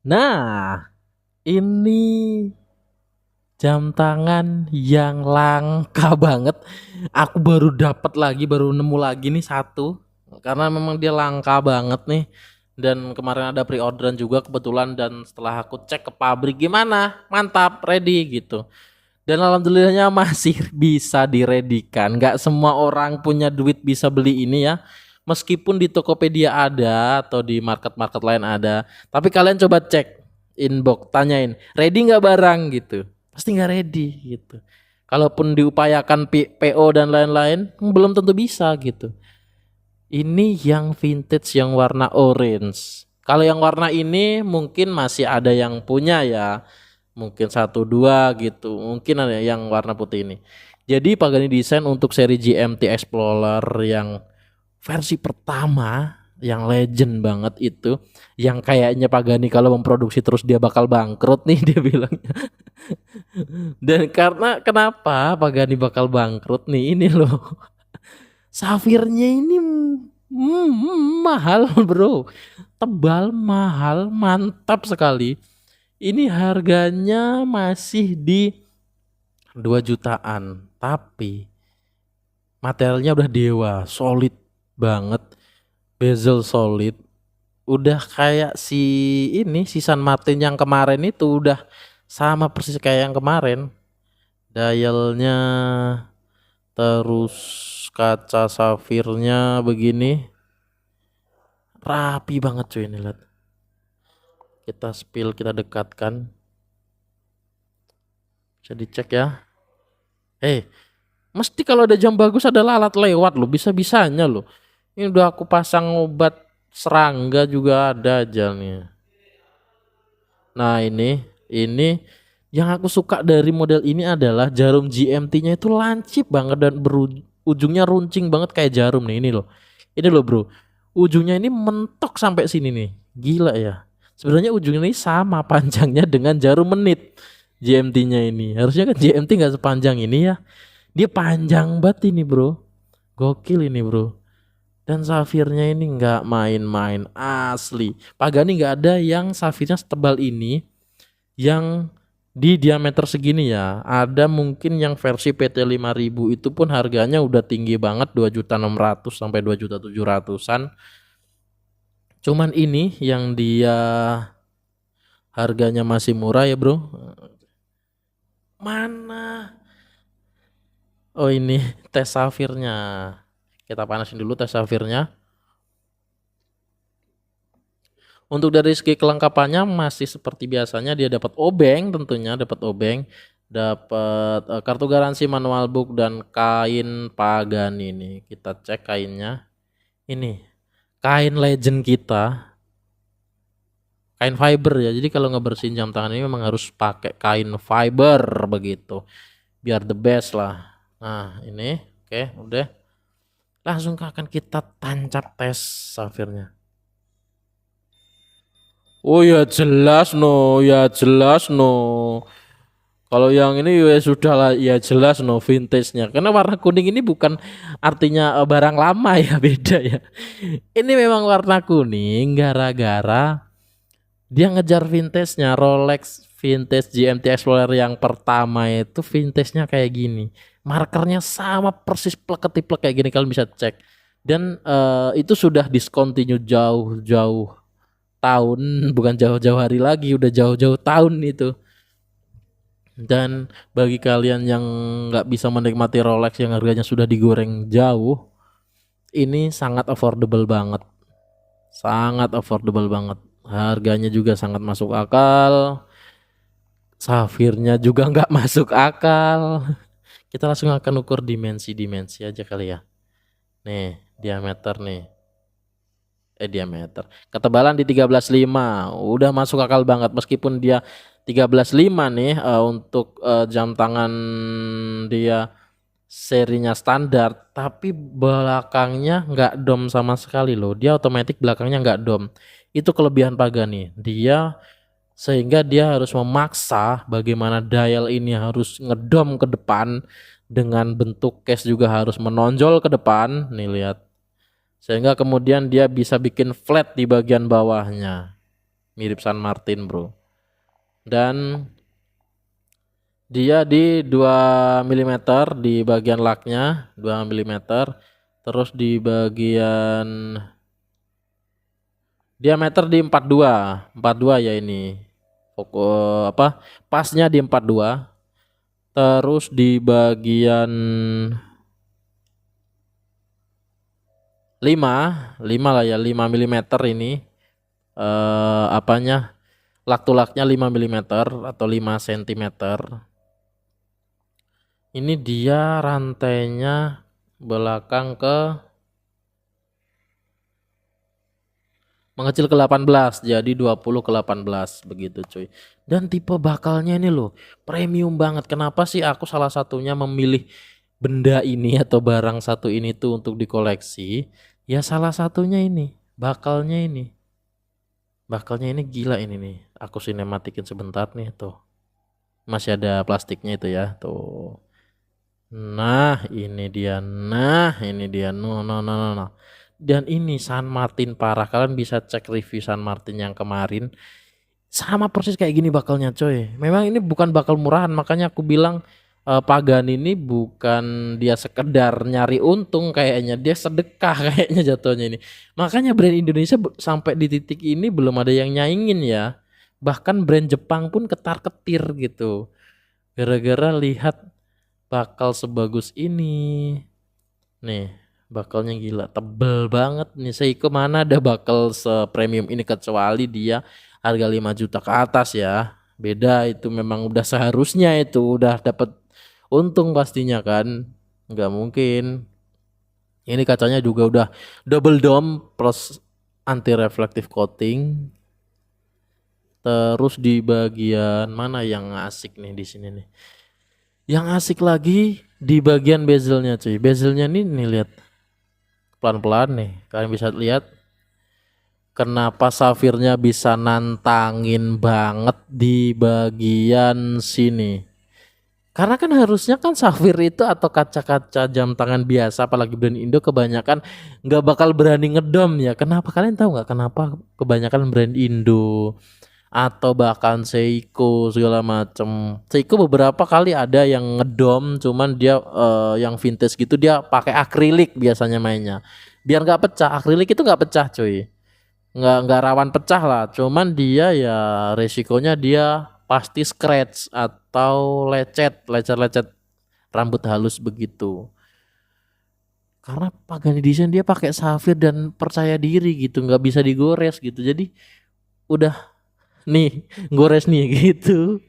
Nah, ini jam tangan yang langka banget. Aku baru dapat lagi, baru nemu lagi nih satu. Karena memang dia langka banget nih. Dan kemarin ada pre-orderan juga kebetulan dan setelah aku cek ke pabrik gimana? Mantap, ready gitu. Dan alhamdulillahnya masih bisa diredikan. Nggak semua orang punya duit bisa beli ini ya. Meskipun di Tokopedia ada atau di market-market lain ada. Tapi kalian coba cek inbox, tanyain, ready nggak barang gitu. Pasti nggak ready gitu. Kalaupun diupayakan PO dan lain-lain, belum tentu bisa gitu. Ini yang vintage yang warna orange. Kalau yang warna ini mungkin masih ada yang punya ya, mungkin satu dua gitu, mungkin ada yang warna putih ini. Jadi Pagani desain untuk seri GMT Explorer yang versi pertama, yang legend banget itu, yang kayaknya Pagani kalau memproduksi terus dia bakal bangkrut nih dia bilang. Dan karena kenapa Pagani bakal bangkrut nih, ini loh, safirnya ini mahal bro, tebal, mahal, mantap sekali. Ini harganya masih di 2 jutaan, tapi materialnya udah dewa, solid banget, bezel solid, udah kayak si ini si San Martin yang kemarin itu, udah sama persis kayak yang kemarin. Dialnya, terus kaca safirnya begini, rapi banget cuy, ini lihat. Kita spill, kita dekatkan, bisa dicek ya. Mesti kalau ada jam bagus ada lalat lewat loh, bisa-bisanya loh. Ini udah aku pasang obat serangga juga ada aja nih. Nah ini yang aku suka dari model ini adalah jarum GMT-nya itu lancip banget dan ujungnya runcing banget kayak jarum nih, ini loh. Ini loh bro, ujungnya ini mentok sampai sini nih, gila ya. Sebenarnya ujungnya ini sama panjangnya dengan jarum menit GMT-nya ini. Harusnya kan GMT nggak sepanjang ini ya. Dia panjang banget ini bro, gokil ini bro. Dan safirnya ini nggak main-main, asli. Pagani nggak ada yang safirnya setebal ini, yang di diameter segini ya. Ada mungkin yang versi PT 5000 itu pun harganya udah tinggi banget, 2.600.000 sampai 2.700.000-an. Cuman ini yang dia harganya masih murah ya bro. Mana? Oh ini tes safirnya. Kita panasin dulu tes safirnya. Untuk dari segi kelengkapannya masih seperti biasanya, dia dapat obeng, tentunya dapat obeng, dapat kartu garansi, manual book, dan kain Pagani ini. Kita cek kainnya. Ini kain legend kita, kain fiber ya. Jadi kalau ngebersihin jam tangan ini memang harus pakai kain fiber begitu, biar the best lah. Nah ini oke, udah langsung akan kita tancap tes safirnya. Oh ya jelas no, ya jelas no. Kalau yang ini ya sudah lah, ya jelas no, vintage-nya. Karena warna kuning ini bukan artinya barang lama ya, beda ya. Ini memang warna kuning gara-gara dia ngejar vintage-nya. Rolex vintage GMT Explorer yang pertama itu vintage-nya kayak gini. Markernya sama persis plek-ketiplek kayak gini, kalian bisa cek. Dan itu sudah discontinue jauh-jauh tahun, bukan jauh-jauh hari lagi, udah jauh-jauh tahun itu. Dan bagi kalian yang nggak bisa menikmati Rolex yang harganya sudah digoreng jauh, ini sangat affordable banget, sangat affordable banget. Harganya juga sangat masuk akal, safirnya juga nggak masuk akal. Kita langsung akan ukur dimensi aja kali ya. Nih diameter nih, diameter. Ketebalan di 13,5. Udah masuk akal banget meskipun dia 13,5 nih, untuk jam tangan dia serinya standar, tapi belakangnya nggak dom sama sekali loh. Dia otomatis belakangnya nggak dom. Itu kelebihan Pagani. Dia sehingga dia harus memaksa bagaimana dial ini harus ngedom ke depan, dengan bentuk case juga harus menonjol ke depan. Nih lihat, sehingga kemudian dia bisa bikin flat di bagian bawahnya. mirip San Martin bro. Dan dia di 2 milimeter di bagian laknya 2 milimeter, terus di bagian diameter di 42 ya ini. Pasnya di 42. Terus di bagian 5 lah ya, 5 milimeter ini lak-tulaknya 5 milimeter atau 5 sentimeter. Ini dia rantainya belakang mengecil ke 18, jadi 20 ke 18 begitu cuy. Dan tipe bakalnya ini loh premium banget. Kenapa sih aku salah satunya memilih benda ini atau barang satu ini tuh untuk dikoleksi? Ya salah satunya ini, bakalnya ini. Bakalnya ini gila ini nih. Aku sinematikin sebentar nih tuh. Masih ada plastiknya itu ya, tuh. Nah, ini dia. No. Dan ini San Martin parah. Kalian bisa cek review San Martin yang kemarin. Sama persis kayak gini bakalnya coy. Memang ini bukan bakal murahan, makanya aku bilang Pagani ini bukan dia sekedar nyari untung, kayaknya dia sedekah kayaknya jatuhnya ini. Makanya brand Indonesia sampai di titik ini belum ada yang nyaingin ya. Bahkan brand Jepang pun ketar-ketir gitu. Gara-gara lihat bakal sebagus ini. Nih, bakalnya gila, tebel banget nih. Seiko mana ada bakal sepremium ini kecuali dia harga 5 juta ke atas ya. Beda itu, memang udah seharusnya itu udah dapat untung pastinya kan. Nggak mungkin. Ini kacanya juga udah double dome plus anti reflective coating. Terus di bagian mana yang asik nih di sini nih? Yang asik lagi di bagian bezelnya cuy. Bezelnya nih lihat. Pelan-pelan nih. Kalian bisa lihat kenapa safirnya bisa nantangin banget di bagian sini. Karena kan harusnya kan safir itu atau kaca-kaca jam tangan biasa, apalagi brand Indo kebanyakan nggak bakal berani ngedom ya. Kenapa, kalian tahu nggak kenapa kebanyakan brand Indo atau bahkan Seiko segala macem. Seiko beberapa kali ada yang ngedom, cuman dia yang vintage gitu dia pakai akrilik biasanya mainnya. Biar nggak pecah, akrilik itu nggak pecah cuy. Nggak rawan pecah lah, cuman dia ya resikonya dia pasti scratch atau lecet rambut halus begitu. Karena Pagani Design dia pakai safir dan percaya diri gitu, nggak bisa digores gitu. Jadi udah nih gores nih gitu.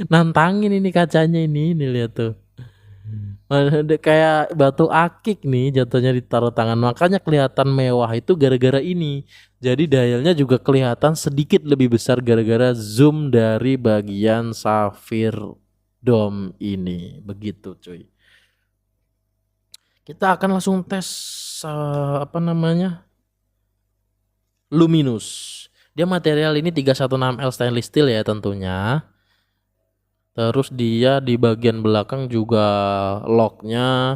Nantangin ini kacanya ini lihat tuh. Kayak batu akik nih jatuhnya ditaruh tangan, makanya kelihatan mewah itu gara-gara ini. Jadi dialnya juga kelihatan sedikit lebih besar gara-gara zoom dari bagian safir dome ini. Begitu cuy. Kita akan langsung tes luminous. Dia material ini 316L stainless steel ya tentunya. Terus dia di bagian belakang juga locknya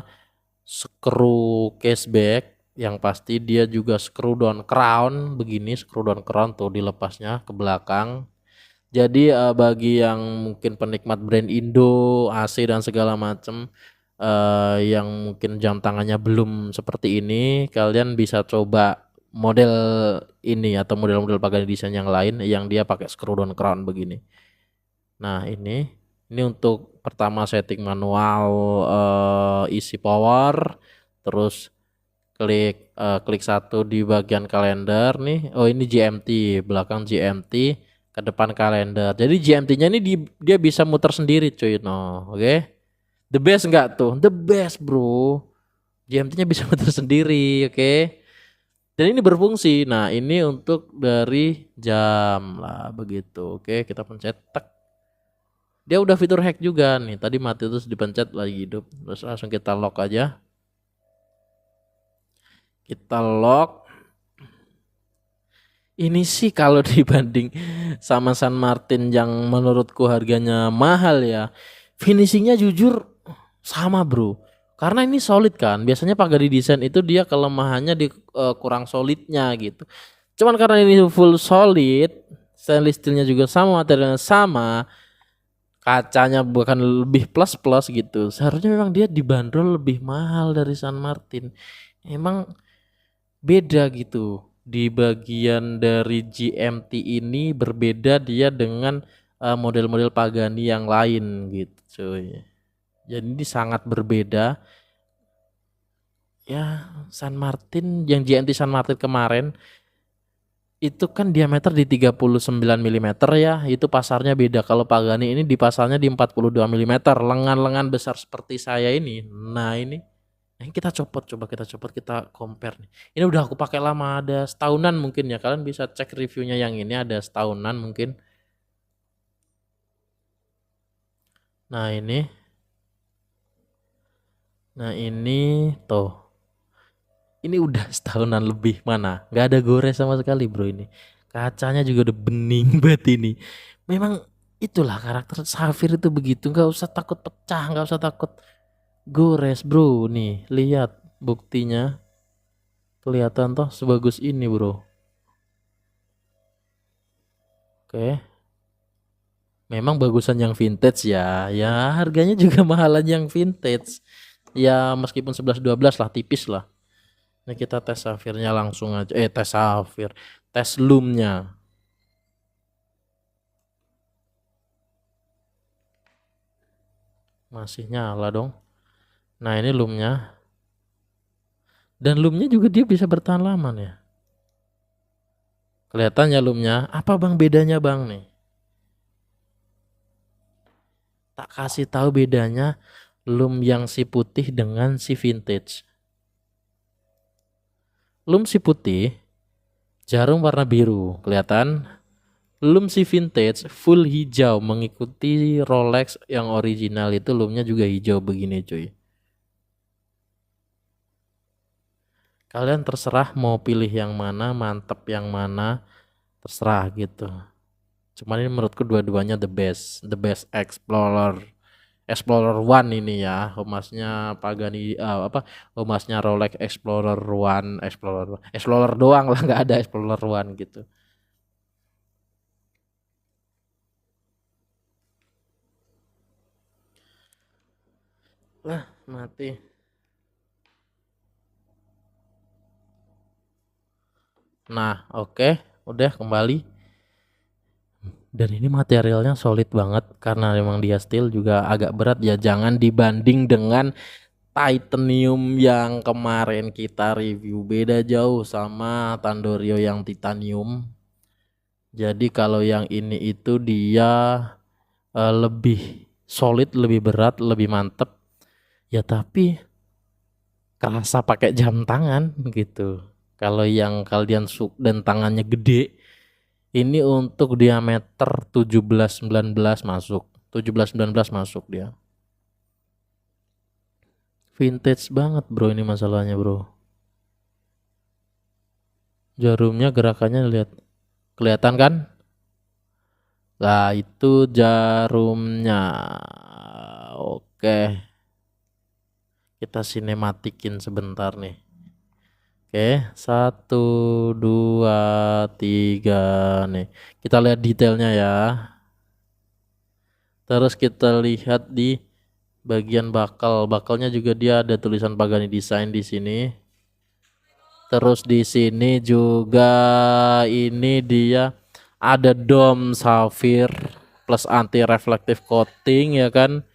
screw caseback, yang pasti dia juga screw down crown begini, screw down crown tuh dilepasnya ke belakang. Jadi bagi yang mungkin penikmat brand Indo, AC dan segala macam yang mungkin jam tangannya belum seperti ini, kalian bisa coba model ini atau model-model Pagani Design yang lain yang dia pakai screw down crown begini. Nah, ini untuk pertama setting manual isi power, terus klik satu di bagian kalender nih. Oh, ini GMT, belakang GMT, ke depan kalender. Jadi GMT-nya ini dia bisa muter sendiri cuy. No, oke. The best enggak tuh? The best, bro. GMT-nya bisa muter sendiri, oke. Dan ini berfungsi. Nah, ini untuk dari jam lah begitu. Oke, kita pencet tek. Dia udah fitur hack juga nih. Tadi mati terus dipencet lagi hidup. Terus langsung kita lock aja. Kita lock. Ini sih kalau dibanding sama San Martin yang menurutku harganya mahal ya, finishingnya jujur sama bro. Karena ini solid kan. Biasanya Pagani Design itu dia kelemahannya di kurang solidnya gitu. Cuman karena ini full solid, stainless steelnya juga sama, materialnya sama, kacanya bahkan lebih plus gitu. Seharusnya memang dia dibanderol lebih mahal dari San Martin. Emang beda gitu. Di bagian dari GMT ini berbeda dia dengan model-model Pagani yang lain gitu cuy. Jadi ini sangat berbeda. Ya, San Martin yang GMT San Martin kemarin itu kan diameter di 39 mm ya, itu pasarnya beda. Kalau Pagani ini di pasarnya di 42 mm, lengan-lengan besar seperti saya ini. Nah, ini kita copot, coba kita copot, kita compare nih. Ini udah aku pakai lama, ada setahunan mungkin ya. Kalian bisa cek reviewnya yang ini ada setahunan mungkin. Nah, ini. Nah, ini tuh. Ini udah setahunan lebih, mana? Nggak ada gores sama sekali bro ini. Kacanya juga udah bening banget ini. Memang itulah karakter Safir itu begitu. Nggak usah takut pecah, nggak usah takut gores bro. Nih, lihat buktinya. Kelihatan toh sebagus ini bro. Oke. Memang bagusan yang vintage ya. Ya harganya juga mahalan yang vintage. Ya meskipun 11-12 lah, tipis lah. Nah kita tes safirnya langsung aja. Tes safir. Tes lumnya. Masih nyala dong. Nah ini lumnya. Dan lumnya juga dia bisa bertahan lama nih. Kelihatannya lumnya. Apa bang bedanya bang nih? Tak kasih tahu bedanya lum yang si putih dengan si vintage. Lum si putih, jarum warna biru, kelihatan. Lum si vintage full hijau, mengikuti Rolex yang original itu lumnya juga hijau begini cuy. Kalian terserah mau pilih yang mana, mantep yang mana, terserah gitu. Cuman ini menurutku dua-duanya the best Explorer One ini ya, emasnya Pagani emasnya Rolex Explorer One, Explorer doang lah, nggak ada Explorer One gitu. Lah mati. Nah oke, udah kembali. Dan ini materialnya solid banget karena memang dia steel juga agak berat ya, jangan dibanding dengan titanium yang kemarin kita review, beda jauh sama Tandorio yang titanium. Jadi kalau yang ini itu dia lebih solid, lebih berat, lebih mantep ya, tapi kerasa pakai jam tangan gitu. Kalau yang kalian dan tangannya gede, ini untuk diameter 17-19 masuk. 17-19 masuk dia. Vintage banget bro ini masalahnya bro. Jarumnya gerakannya lihat. Kelihatan kan? Nah itu jarumnya. Oke. Kita sinematikin sebentar nih. Oke, 1, 2, 3 nih. Kita lihat detailnya ya. Terus kita lihat di bagian bakalnya juga dia ada tulisan Pagani Design di sini. Terus di sini juga ini dia ada dome Safir plus anti reflective coating ya kan.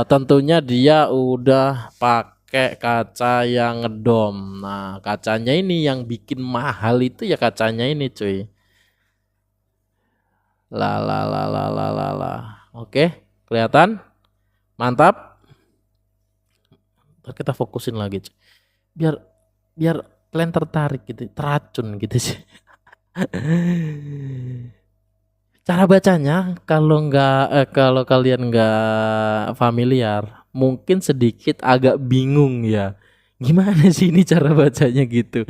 Tentunya dia udah pakai kaca yang ngedom. Nah, kacanya ini yang bikin mahal itu ya kacanya ini cuy. La. Oke, kelihatan? Mantap. Ntar kita fokusin lagi cuy. Biar kalian tertarik gitu, teracun gitu sih. Cara bacanya kalau kalian nggak familiar, mungkin sedikit agak bingung ya. Gimana sih ini cara bacanya gitu?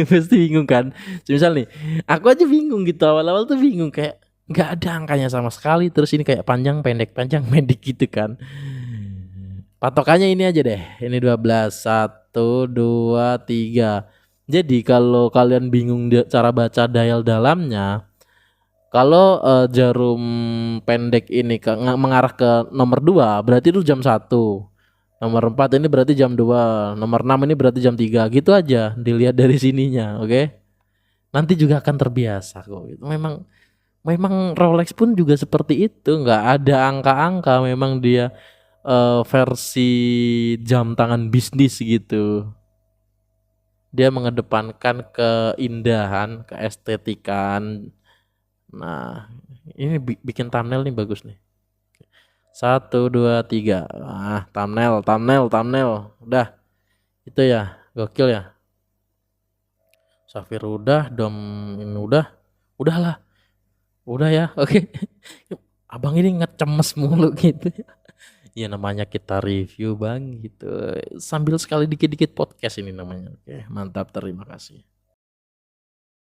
Pasti bingung kan? Misal nih, aku aja bingung gitu, awal-awal tuh bingung kayak nggak ada angkanya sama sekali, terus ini kayak panjang pendek gitu kan. Patokannya ini aja deh. Ini 12, 1, 2, 3. Jadi kalau kalian bingung cara baca dial dalamnya, Kalau jarum pendek ini mengarah ke nomor 2 berarti itu jam 1. Nomor 4 ini berarti jam 2. Nomor 6 ini berarti jam 3. Gitu aja dilihat dari sininya, oke? Nanti juga akan terbiasa kok. Memang memang Rolex pun juga seperti itu, nggak ada angka-angka, memang dia versi jam tangan bisnis gitu. Dia mengedepankan keindahan, keestetikan. Nah, ini bikin thumbnail nih bagus nih. 1, 2, 3. Thumbnail, thumbnail, thumbnail. Udah, itu ya, gokil ya. Safir udah, Dom ini udahlah, udah ya, oke. Abang ini ngecemes mulu gitu. Ya namanya kita review bang gitu. Sambil sekali dikit-dikit podcast ini namanya. Oke, mantap, terima kasih.